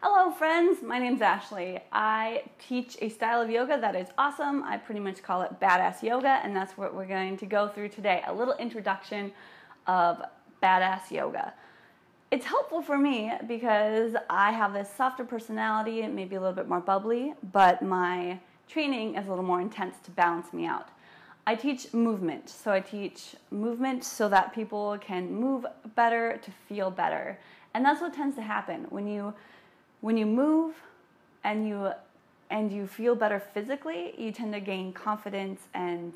Hello friends, my name's Ashley. I teach a style of yoga that is awesome. I pretty much call it badass yoga, and that's what we're going to go through today. A little introduction of badass yoga. It's helpful for me because I have this softer personality and maybe a little bit more bubbly, but my training is a little more intense to balance me out. I teach movement, so I teach movement so that people can move better to feel better. And that's what tends to happen when you move and you feel better physically, you tend to gain confidence and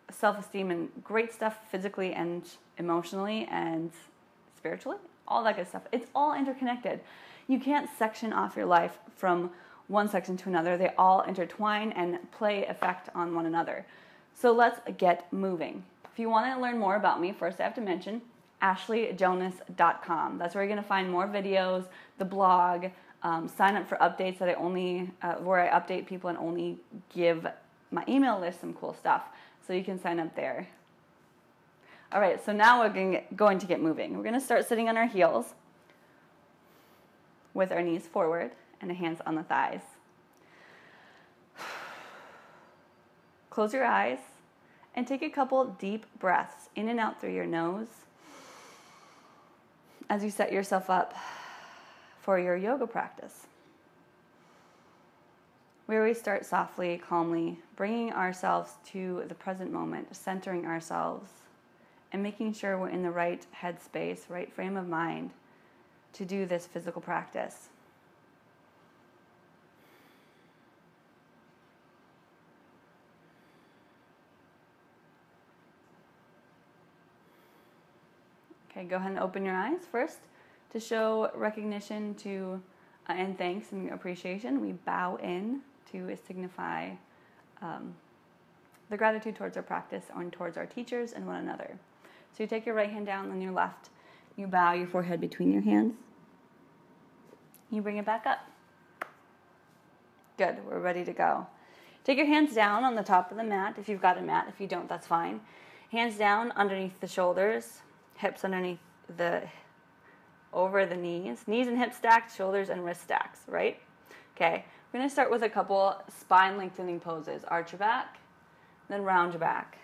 self-esteem and great stuff physically and emotionally and spiritually, all that good stuff. It's all interconnected. You can't section off your life from one section to another. They all intertwine and play effect on one another. So let's get moving. If you want to learn more about me, first I have to mention ashleyjonas.com. That's where you're going to find more videos, the blog, sign up for updates that where I update people and only give my email list some cool stuff. So you can sign up there. All right, so now we're going to get moving. We're going to start sitting on our heels with our knees forward and the hands on the thighs. Close your eyes and take a couple deep breaths in and out through your nose as you set yourself up for your yoga practice, where we start softly, calmly, bringing ourselves to the present moment, centering ourselves, and making sure we're in the right headspace, right frame of mind to do this physical practice. Okay, go ahead and open your eyes first. To show recognition to and thanks and appreciation, we bow in to signify the gratitude towards our practice and towards our teachers and one another. So you take your right hand down on your left. You bow your forehead between your hands. You bring it back up. Good, we're ready to go. Take your hands down on the top of the mat if you've got a mat. If you don't, that's fine. Hands down underneath the shoulders, hips underneath over the knees and hips stacked, shoulders and wrist stacks, right? Okay, we're going to start with a couple spine lengthening poses. Arch your back, then round your back.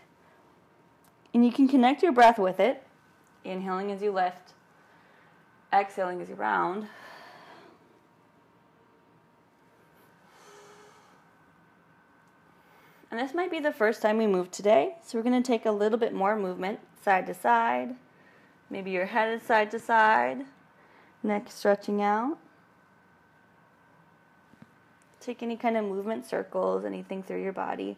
And you can connect your breath with it, inhaling as you lift, exhaling as you round. And this might be the first time we move today, so we're going to take a little bit more movement, side to side. Maybe your head is side to side, neck stretching out. Take any kind of movement, circles, anything through your body.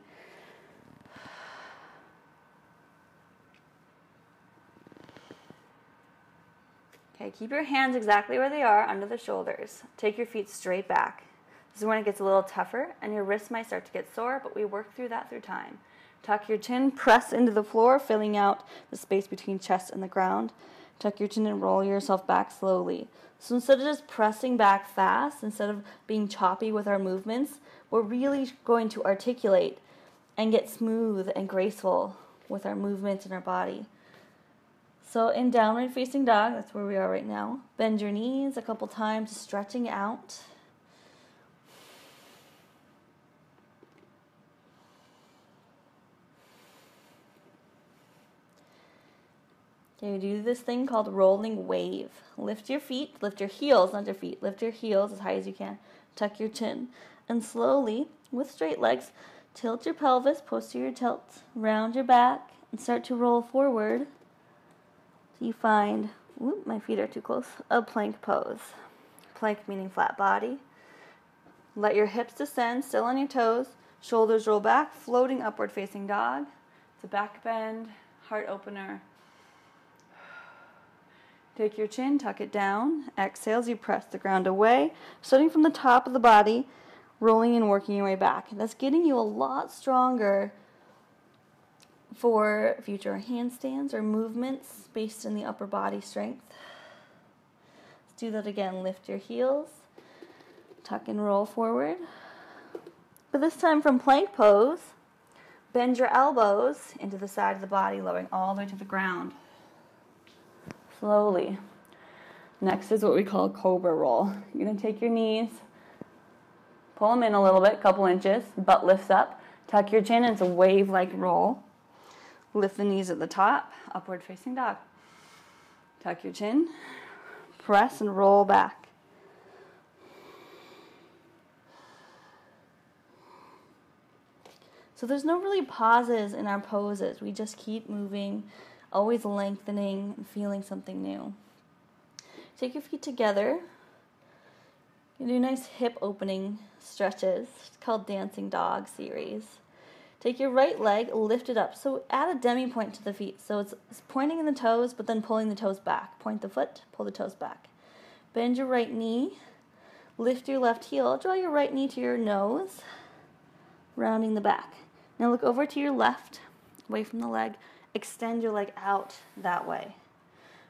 Okay, keep your hands exactly where they are under the shoulders. Take your feet straight back. This is when it gets a little tougher and your wrists might start to get sore, but we work through that through time. Tuck your chin, press into the floor, filling out the space between chest and the ground. Tuck your chin and roll yourself back slowly. So instead of just pressing back fast, instead of being choppy with our movements, we're really going to articulate and get smooth and graceful with our movements in our body. So in downward facing dog, that's where we are right now. Bend your knees a couple times, stretching out. Okay, we do this thing called rolling wave. Lift your feet, lift your heels, not your feet. Lift your heels as high as you can. Tuck your chin. And slowly, with straight legs, tilt your pelvis, posterior tilt, round your back, and start to roll forward. So you find, whoop, my feet are too close, a plank pose. Plank meaning flat body. Let your hips descend, still on your toes. Shoulders roll back, floating upward facing dog. It's a back bend, heart opener. Take your chin, tuck it down. Exhale as you press the ground away. Starting from the top of the body, rolling and working your way back. That's getting you a lot stronger for future handstands or movements based in the upper body strength. Let's do that again. Lift your heels, tuck and roll forward. But this time from plank pose, bend your elbows into the side of the body, lowering all the way to the ground. Slowly. Next is what we call Cobra Roll. You're going to take your knees, pull them in a little bit, couple inches, butt lifts up, tuck your chin, and it's a wave-like roll. Lift the knees at the top, upward facing dog. Tuck your chin, press and roll back. So there's no really pauses in our poses. We just keep moving, always lengthening and feeling something new. Take your feet together. You do nice hip opening stretches. It's called Dancing Dog series. Take your right leg, lift it up. So add a demi-point to the feet. So it's pointing in the toes, but then pulling the toes back. Point the foot, pull the toes back. Bend your right knee, lift your left heel. Draw your right knee to your nose, rounding the back. Now look over to your left, away from the leg. Extend your leg out that way.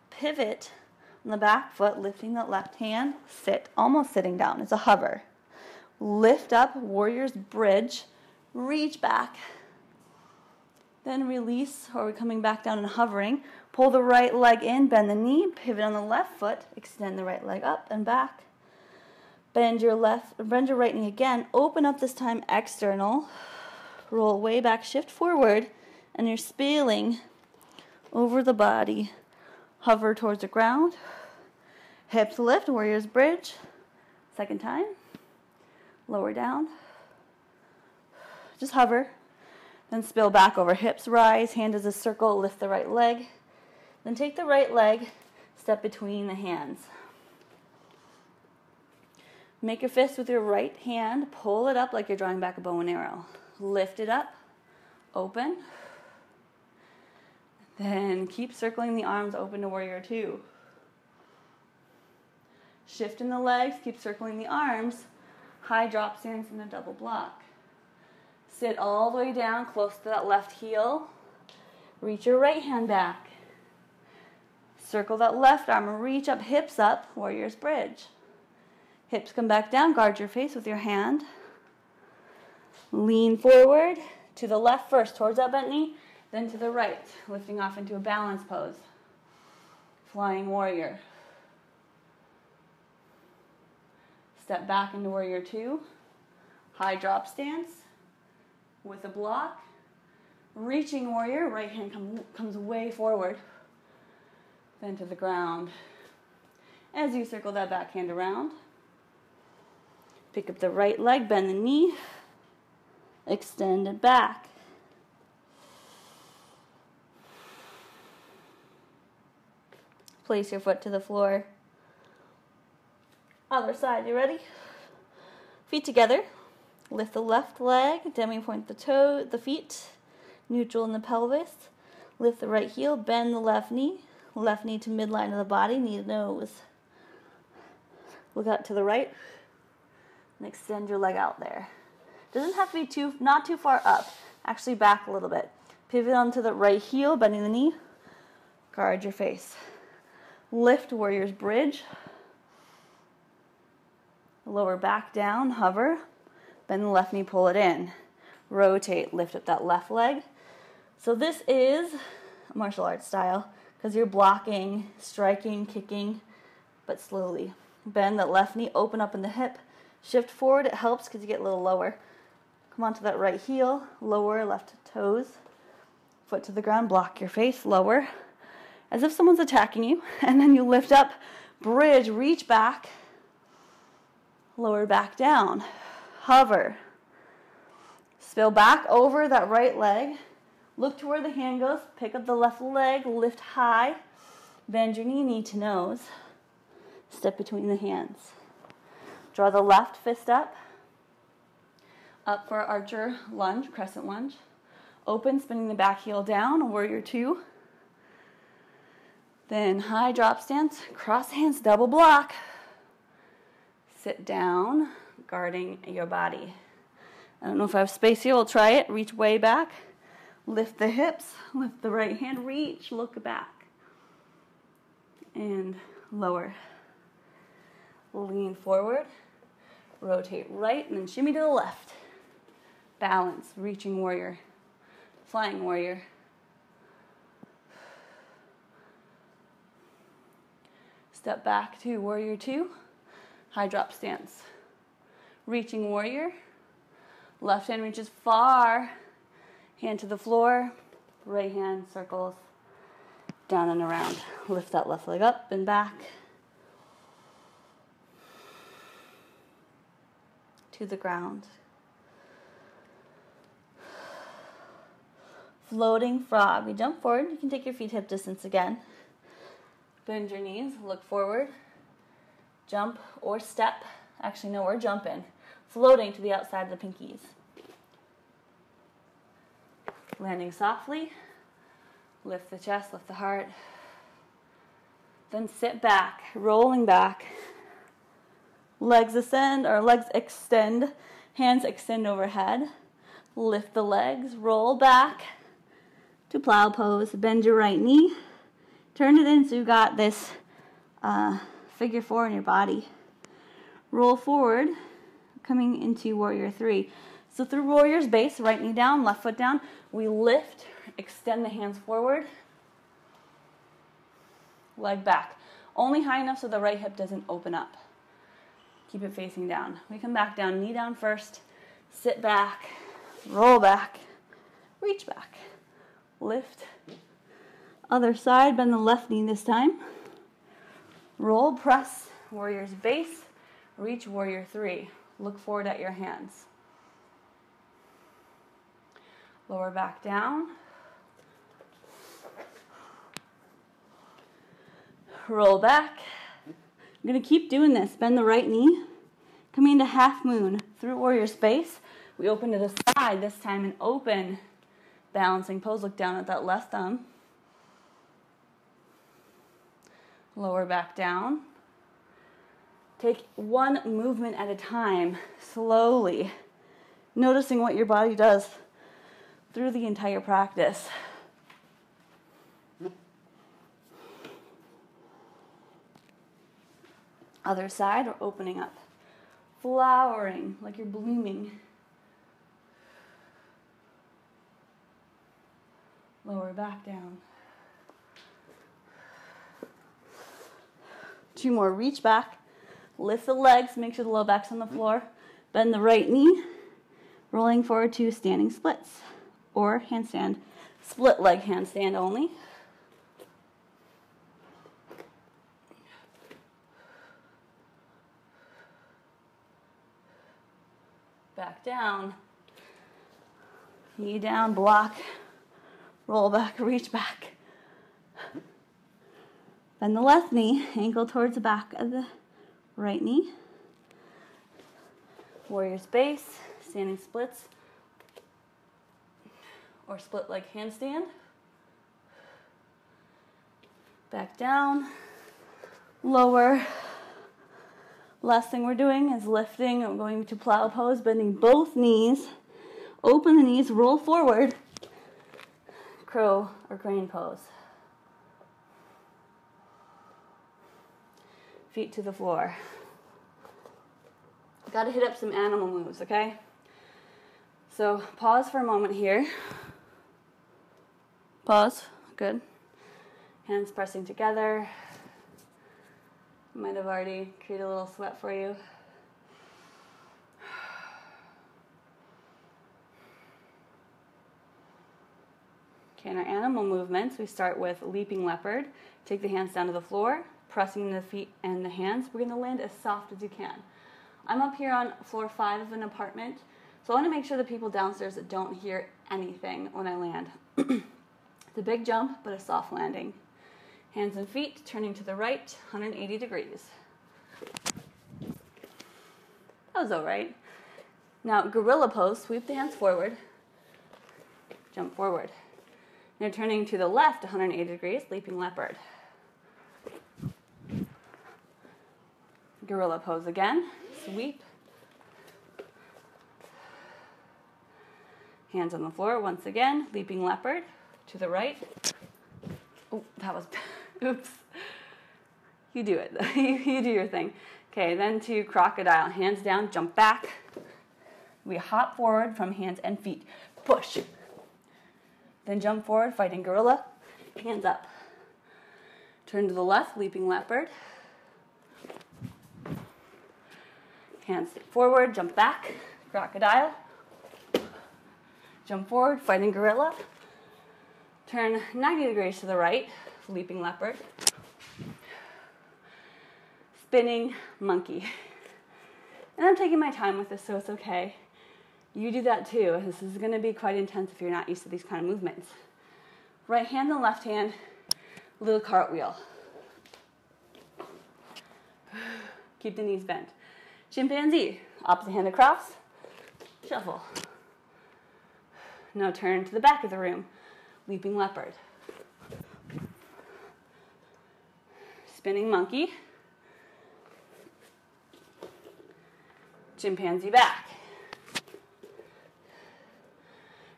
Pivot on the back foot, lifting that left hand. Sit, almost sitting down. It's a hover. Lift up, warrior's bridge. Reach back. Then release, or we're coming back down and hovering. Pull the right leg in, bend the knee, pivot on the left foot, extend the right leg up and back. Bend your right knee again. Open up this time external. Roll way back, shift forward, and you're spilling over the body. Hover towards the ground. Hips lift, warrior's bridge. Second time. Lower down. Just hover. Then spill back over. Hips rise, hand as a circle, lift the right leg. Then take the right leg, step between the hands. Make a fist with your right hand, pull it up like you're drawing back a bow and arrow. Lift it up, open. Then keep circling the arms open to warrior two. Shift in the legs, keep circling the arms. High drop stance in a double block. Sit all the way down, close to that left heel. Reach your right hand back. Circle that left arm, reach up, hips up, warrior's bridge. Hips come back down, guard your face with your hand. Lean forward to the left first, towards that bent knee, then to the right, lifting off into a balance pose. Flying warrior. Step back into warrior two. High drop stance with a block. Reaching warrior, right hand comes way forward. Then to the ground. As you circle that back hand around, pick up the right leg, bend the knee, extend it back. Place your foot to the floor. Other side, you ready? Feet together. Lift the left leg, demi-point the feet, neutral in the pelvis. Lift the right heel, bend the left knee to midline of the body, knee to nose. Look out to the right and extend your leg out there. Doesn't have to be not too far up. Actually back a little bit. Pivot onto the right heel, bending the knee. Guard your face. Lift warrior's bridge. Lower back down, hover. Bend the left knee, pull it in. Rotate, lift up that left leg. So this is a martial arts style because you're blocking, striking, kicking, but slowly. Bend that left knee, open up in the hip. Shift forward, it helps because you get a little lower. Come onto that right heel, lower left toes. Foot to the ground, block your face, lower. As if someone's attacking you. And then you lift up, bridge, reach back. Lower back down. Hover. Spill back over that right leg. Look to where the hand goes. Pick up the left leg. Lift high. Bend your knee to nose. Step between the hands. Draw the left fist up. Up for archer lunge, crescent lunge. Open, spinning the back heel down, warrior two. Then high drop stance, cross hands, double block. Sit down, guarding your body. I don't know if I have space here, we'll try it. Reach way back, lift the hips, lift the right hand, reach, look back. And lower. Lean forward, rotate right, and then shimmy to the left. Balance, reaching warrior, flying warrior. Step back to warrior two, high drop stance. Reaching warrior, left hand reaches far, hand to the floor, right hand circles down and around. Lift that left leg up and back to the ground. Floating frog. We jump forward. You can take your feet hip distance again. Bend your knees, look forward, jump or step. Actually, no, we're jumping. Floating to the outside of the pinkies. Landing softly. Lift the chest, lift the heart. Then sit back, rolling back. Legs ascend, or legs extend. Hands extend overhead. Lift the legs, roll back to plow pose. Bend your right knee. Turn it in so you've got this figure four in your body. Roll forward, coming into warrior three. So through warrior's base, right knee down, left foot down, we lift, extend the hands forward, leg back. Only high enough so the right hip doesn't open up. Keep it facing down. We come back down, knee down first, sit back, roll back, reach back, lift. Other side, bend the left knee this time. Roll, press, warrior's base, reach warrior three. Look forward at your hands. Lower back down. Roll back. I'm going to keep doing this. Bend the right knee. Coming into half moon through warrior space. We open to the side this time and open. Balancing pose. Look down at that left thumb. Lower back down. Take one movement at a time, slowly, noticing what your body does through the entire practice. Other side, or opening up, flowering like you're blooming. Lower back down. Two more, reach back, lift the legs, make sure the low back's on the floor, bend the right knee, rolling forward to standing splits, or handstand, split leg handstand only. Back down, knee down, block, roll back, reach back. Bend the left knee, ankle towards the back of the right knee. Warrior's base, standing splits, or split leg handstand. Back down, lower. Last thing we're doing is lifting. I'm going to plow pose, bending both knees. Open the knees, roll forward. Crow or crane pose. Feet to the floor. Got to hit up some animal moves, okay? So pause for a moment here. Pause. Good. Hands pressing together. Might have already created a little sweat for you. Okay, in our animal movements, we start with leaping leopard. Take the hands down to the floor, pressing the feet and the hands. We're going to land as soft as you can. I'm up here on floor 5 of an apartment, so I want to make sure the people downstairs don't hear anything when I land. It's a big jump, but a soft landing. Hands and feet turning to the right, 180 degrees. That was all right. Now, gorilla pose, sweep the hands forward, jump forward. Now turning to the left, 180 degrees, leaping leopard. Gorilla pose again, sweep. Hands on the floor once again, leaping leopard to the right. Oh, that was, oops. You do it, you do your thing. Okay, then to crocodile, hands down, jump back. We hop forward from hands and feet, push. Then jump forward, fighting gorilla, hands up. Turn to the left, leaping leopard. Hands forward, jump back, crocodile. Jump forward, fighting gorilla. Turn 90 degrees to the right, leaping leopard. Spinning monkey. And I'm taking my time with this, so it's okay. You do that too. This is going to be quite intense if you're not used to these kind of movements. Right hand and left hand, little cartwheel. Keep the knees bent. Chimpanzee, opposite hand across, shuffle. Now turn to the back of the room, leaping leopard. Spinning monkey. Chimpanzee back.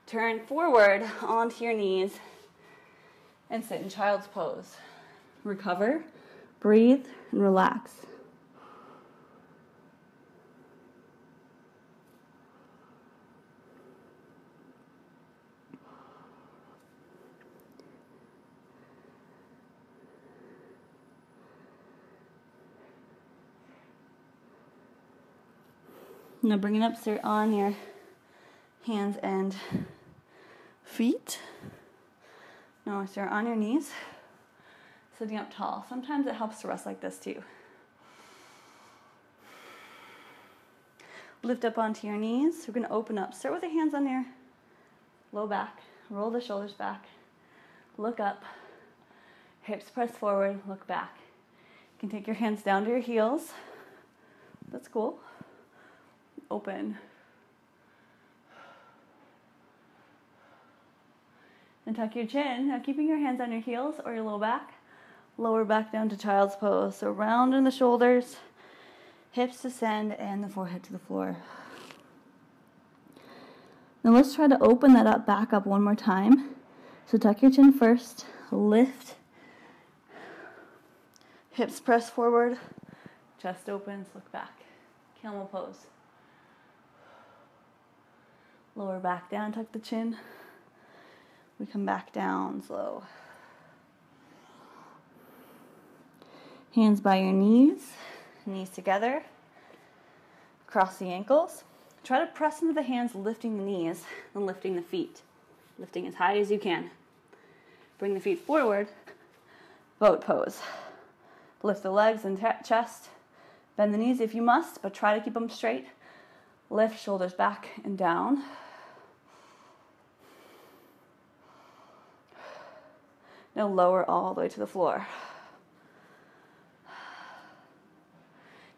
Turn forward onto your knees and sit in child's pose. Recover, breathe, and relax. Now bring it up, sit on your hands and feet. Now sit on your knees, sitting up tall. Sometimes it helps to rest like this too. Lift up onto your knees. We're going to open up. Start with the hands on your low back. Roll the shoulders back. Look up. Hips press forward. Look back. You can take your hands down to your heels. That's cool. Open. And tuck your chin. Now keeping your hands on your heels or your low back. Lower back down to child's pose. So round in the shoulders, hips descend, and the forehead to the floor. Now let's try to open that up, back up one more time. So tuck your chin first, lift. Hips press forward, chest opens, look back. Camel pose. Lower back down, tuck the chin. We come back down slow. Hands by your knees, knees together. Cross the ankles. Try to press into the hands, lifting the knees and lifting the feet. Lifting as high as you can. Bring the feet forward. Boat pose. Lift the legs and chest. Bend the knees if you must, but try to keep them straight. Lift shoulders back and down. Now lower all the way to the floor.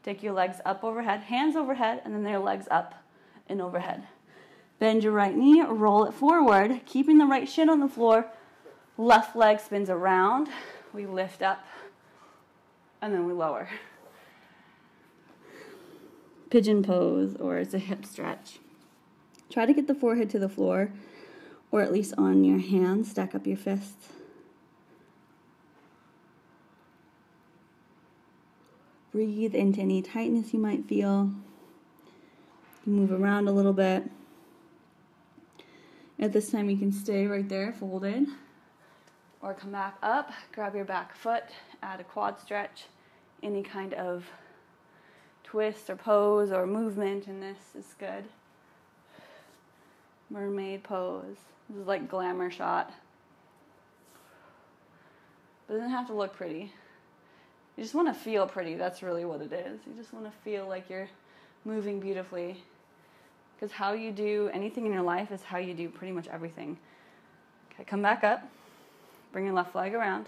Take your legs up overhead, hands overhead, and then their legs up and overhead. Bend your right knee, roll it forward, keeping the right shin on the floor. Left leg spins around. We lift up, and then we lower. Pigeon pose, or it's a hip stretch. Try to get the forehead to the floor, or at least on your hands. Stack up your fists. Breathe into any tightness you might feel. Move around a little bit. At this time, you can stay right there, folded. Or come back up, grab your back foot, add a quad stretch. Any kind of twist or pose or movement in this is good. Mermaid pose. This is like glamour shot. But it doesn't have to look pretty. You just want to feel pretty. That's really what it is. You just want to feel like you're moving beautifully. Because how you do anything in your life is how you do pretty much everything. Okay, come back up. Bring your left leg around.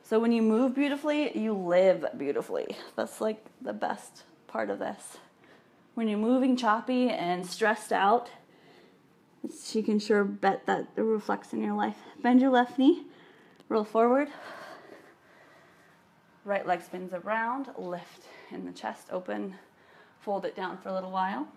So when you move beautifully, you live beautifully. That's like the best part of this. When you're moving choppy and stressed out, you can sure bet that it reflects in your life. Bend your left knee. Roll forward. Right leg spins around, lift in the chest, open, fold it down for a little while.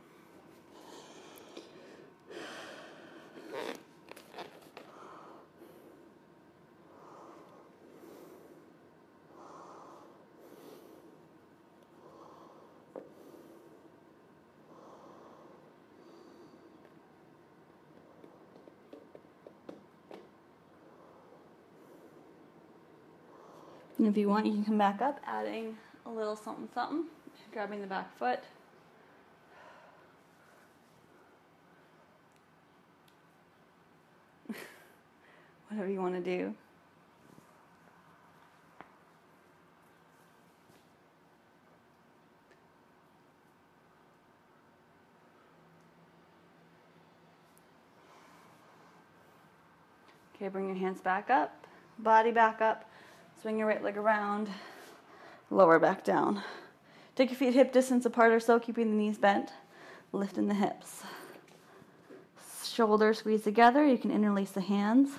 And if you want, you can come back up, adding a little something, something. Grabbing the back foot, Whatever you want to do. Okay, bring your hands back up, body back up, swing your right leg around, lower back down. Take your feet hip distance apart or so, keeping the knees bent, lifting the hips. Shoulders squeeze together, you can interlace the hands.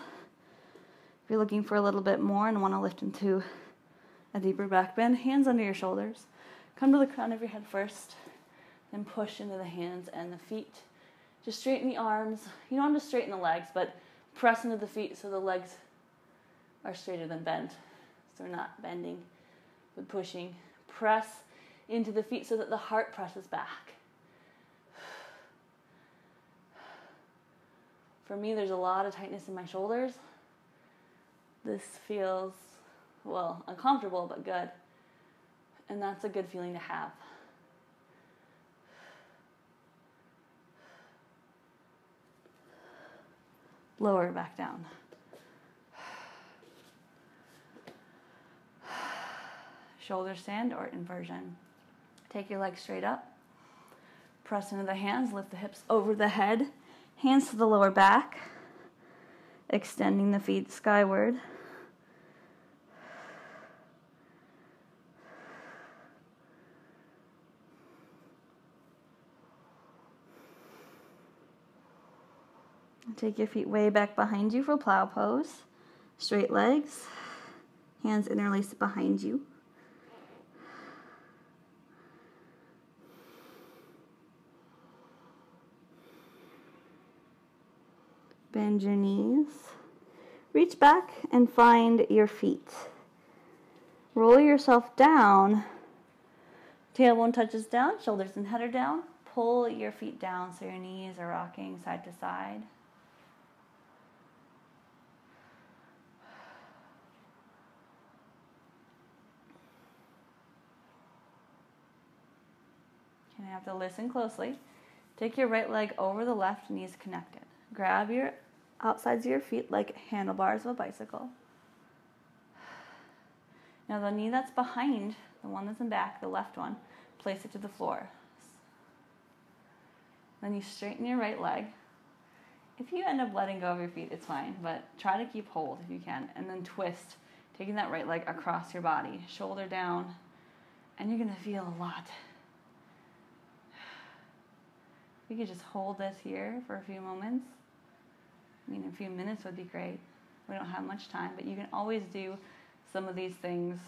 If you're looking for a little bit more and want to lift into a deeper back bend, hands under your shoulders. Come to the crown of your head first, then push into the hands and the feet. Just straighten the arms. You don't have to straighten the legs, but press into the feet so the legs are straighter than bent. So they're not bending, but pushing. Press into the feet so that the heart presses back. For me, there's a lot of tightness in my shoulders. This feels, well, uncomfortable, but good. And that's a good feeling to have. Lower back down. Shoulder stand or inversion. Take your legs straight up. Press into the hands, lift the hips over the head. Hands to the lower back. Extending the feet skyward. Take your feet way back behind you for Plow Pose. Straight legs. Hands interlaced behind you. Bend your knees. Reach back and find your feet. Roll yourself down. Tailbone touches down, shoulders and head are down. Pull your feet down so your knees are rocking side to side. You have to listen closely. Take your right leg over the left, knees connected. Grab your outsides of your feet like handlebars of a bicycle. Now the knee that's behind, the one that's in back, the left one, place it to the floor. Then you straighten your right leg. If you end up letting go of your feet, it's fine, but try to keep hold if you can. And then twist, taking that right leg across your body, shoulder down, and you're going to feel a lot. We could just hold this here for a few moments. I mean, a few minutes would be great. We don't have much time, but you can always do some of these things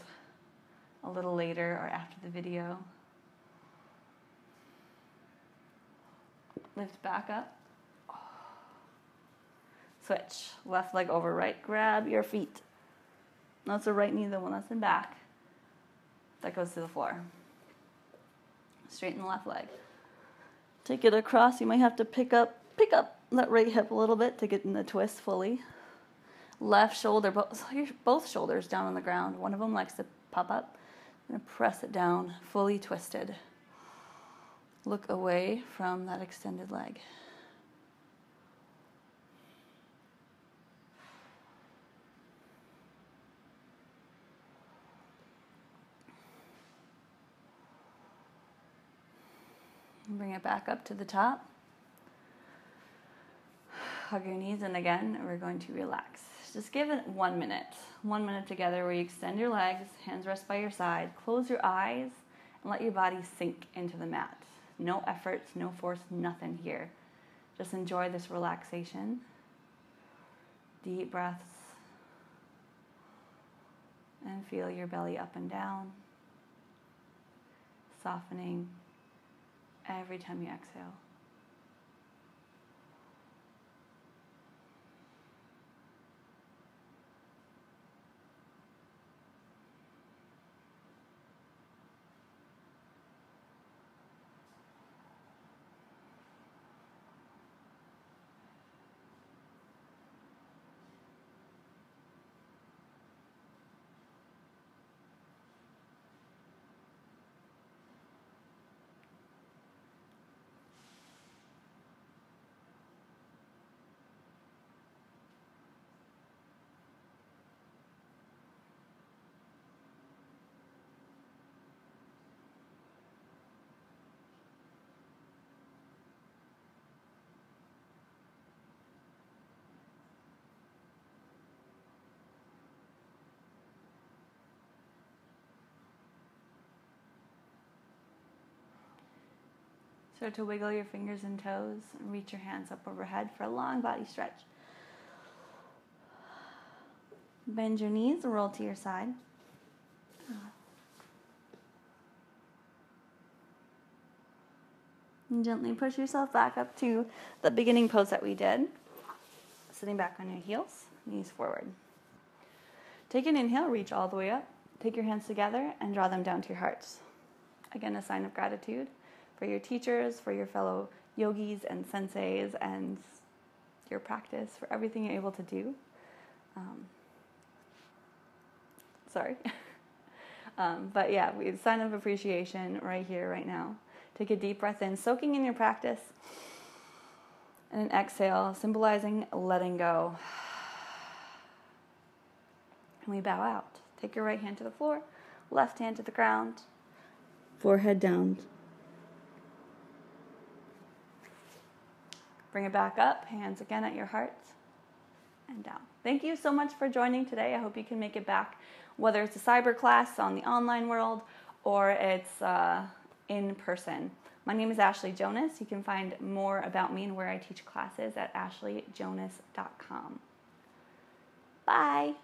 a little later or after the video. Lift back up. Switch. Left leg over right. Grab your feet. That's the right knee, the one that's in back. That goes to the floor. Straighten the left leg. Take it across. You might have to pick up that right hip a little bit to get in the twist fully. Left shoulder, both shoulders down on the ground. One of them likes to pop up. And press it down, fully twisted. Look away from that extended leg. Bring it back up to the top. Hug your knees in again, and we're going to relax. Just give it 1 minute. 1 minute together where you extend your legs, hands rest by your side, close your eyes, and let your body sink into the mat. No efforts, no force, nothing here. Just enjoy this relaxation. Deep breaths. And feel your belly up and down, softening every time you exhale. Start to wiggle your fingers and toes and reach your hands up overhead for a long body stretch. Bend your knees, roll to your side. And gently push yourself back up to the beginning pose that we did. Sitting back on your heels, knees forward. Take an inhale, reach all the way up. Take your hands together and draw them down to your hearts. Again, a sign of gratitude for your teachers, for your fellow yogis and senseis, and your practice, for everything you're able to do. But yeah, we sign of appreciation right here, right now. Take a deep breath in, soaking in your practice. And an exhale, symbolizing letting go. And we bow out. Take your right hand to the floor, left hand to the ground, forehead down. Bring it back up, hands again at your heart, and down. Thank you so much for joining today. I hope you can make it back, whether it's a cyber class on the online world or it's in person. My name is Ashley Jonas. You can find more about me and where I teach classes at ashleyjonas.com. Bye.